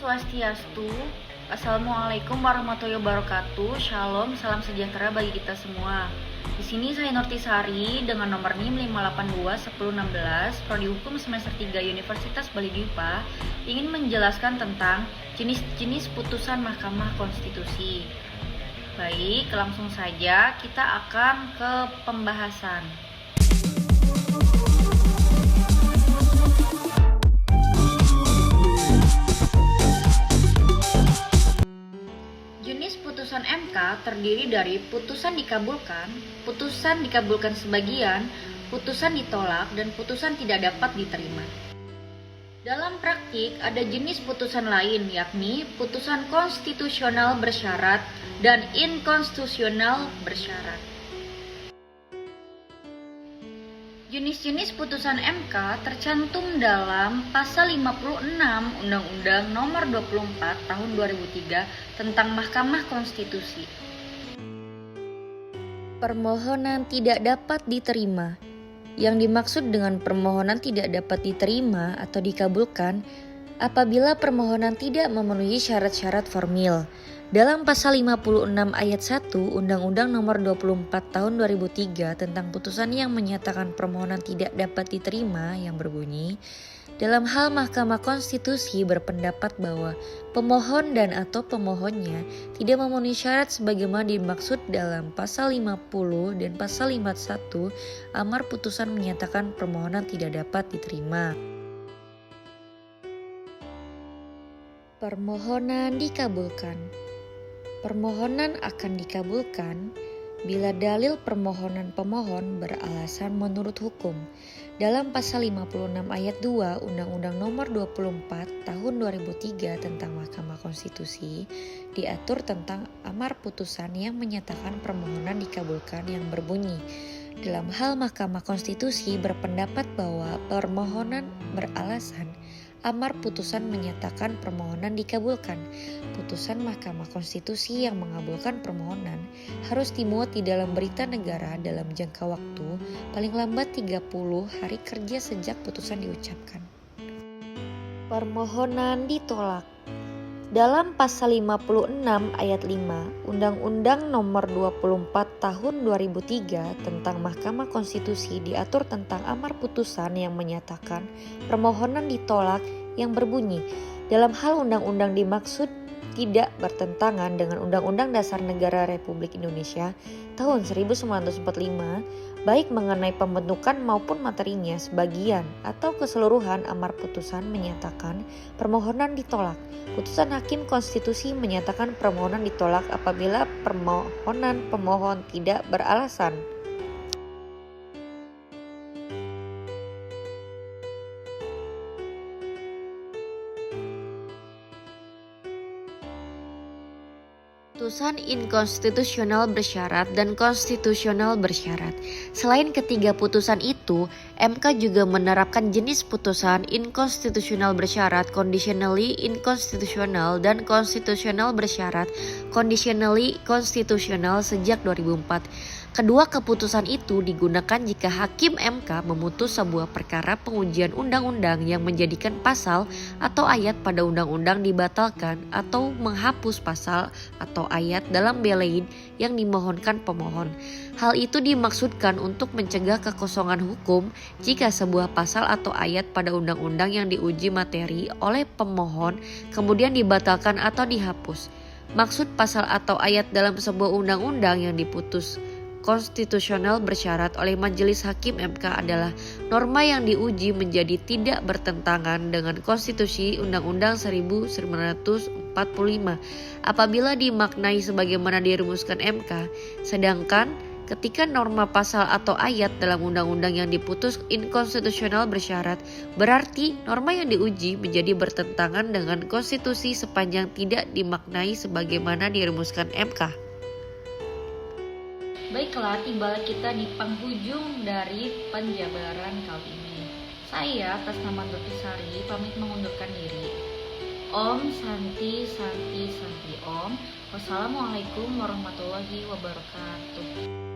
Swastiastu. Assalamualaikum warahmatullahi wabarakatuh. Shalom, salam sejahtera bagi kita semua. Di sini saya Nurtisari dengan nomor NIM 5821016, Prodi Hukum semester 3 Universitas Bali Dipa, ingin menjelaskan tentang jenis-jenis putusan Mahkamah Konstitusi. Baik, langsung saja kita akan ke pembahasan. Jenis putusan MK terdiri dari putusan dikabulkan sebagian, putusan ditolak, dan putusan tidak dapat diterima. Dalam praktik, ada jenis putusan lain, yakni putusan konstitusional bersyarat dan inkonstitusional bersyarat. Jenis-jenis putusan MK tercantum dalam Pasal 56 Undang-Undang Nomor 24 Tahun 2003 tentang Mahkamah Konstitusi. Permohonan tidak dapat diterima. Yang dimaksud dengan permohonan tidak dapat diterima atau dikabulkan apabila permohonan tidak memenuhi syarat-syarat formil. Dalam Pasal 56 Ayat 1 Undang-Undang Nomor 24 Tahun 2003 tentang putusan yang menyatakan permohonan tidak dapat diterima yang berbunyi, dalam hal Mahkamah Konstitusi berpendapat bahwa pemohon dan atau pemohonnya tidak memenuhi syarat sebagaimana dimaksud dalam Pasal 50 dan Pasal 51, amar putusan menyatakan permohonan tidak dapat diterima. Permohonan dikabulkan. Permohonan akan dikabulkan bila dalil permohonan pemohon beralasan menurut hukum. Dalam Pasal 56 Ayat 2 Undang-Undang Nomor 24 Tahun 2003 tentang Mahkamah Konstitusi diatur tentang amar putusan yang menyatakan permohonan dikabulkan yang berbunyi, dalam hal Mahkamah Konstitusi berpendapat bahwa permohonan beralasan, amar putusan menyatakan permohonan dikabulkan. Putusan Mahkamah Konstitusi yang mengabulkan permohonan harus dimuat di dalam berita negara dalam jangka waktu paling lambat 30 hari kerja sejak putusan diucapkan. Permohonan ditolak. Dalam Pasal 56 Ayat 5 Undang-Undang Nomor 24 Tahun 2003 tentang Mahkamah Konstitusi diatur tentang amar putusan yang menyatakan permohonan ditolak yang berbunyi, dalam hal undang-undang dimaksud tidak bertentangan dengan Undang-Undang Dasar Negara Republik Indonesia tahun 1945, baik mengenai pembentukan maupun materinya, sebagian atau keseluruhan amar putusan menyatakan permohonan ditolak. Putusan Hakim Konstitusi menyatakan permohonan ditolak apabila permohonan pemohon tidak beralasan. Putusan inkonstitusional bersyarat dan konstitusional bersyarat. Selain ketiga putusan itu, MK juga menerapkan jenis putusan inkonstitusional bersyarat conditionally inkonstitusional dan konstitusional bersyarat conditionally konstitusional sejak 2004. Kedua keputusan itu digunakan jika Hakim MK memutus sebuah perkara pengujian undang-undang yang menjadikan pasal atau ayat pada undang-undang dibatalkan atau menghapus pasal atau ayat dalam belein yang dimohonkan pemohon. Hal itu dimaksudkan untuk mencegah kekosongan hukum jika sebuah pasal atau ayat pada undang-undang yang diuji materi oleh pemohon kemudian dibatalkan atau dihapus. Maksud pasal atau ayat dalam sebuah undang-undang yang diputus konstitusional bersyarat oleh Majelis Hakim MK adalah norma yang diuji menjadi tidak bertentangan dengan konstitusi Undang-Undang 1945 apabila dimaknai sebagaimana dirumuskan MK, sedangkan ketika norma pasal atau ayat dalam undang-undang yang diputus inkonstitusional bersyarat, berarti norma yang diuji menjadi bertentangan dengan konstitusi sepanjang tidak dimaknai sebagaimana dirumuskan MK. Baiklah, tibalah kita di penghujung dari penjabaran kali ini. Saya atas nama Nurtisari pamit mengundurkan diri. Om Santi Santi Santi Om. Wassalamualaikum warahmatullahi wabarakatuh.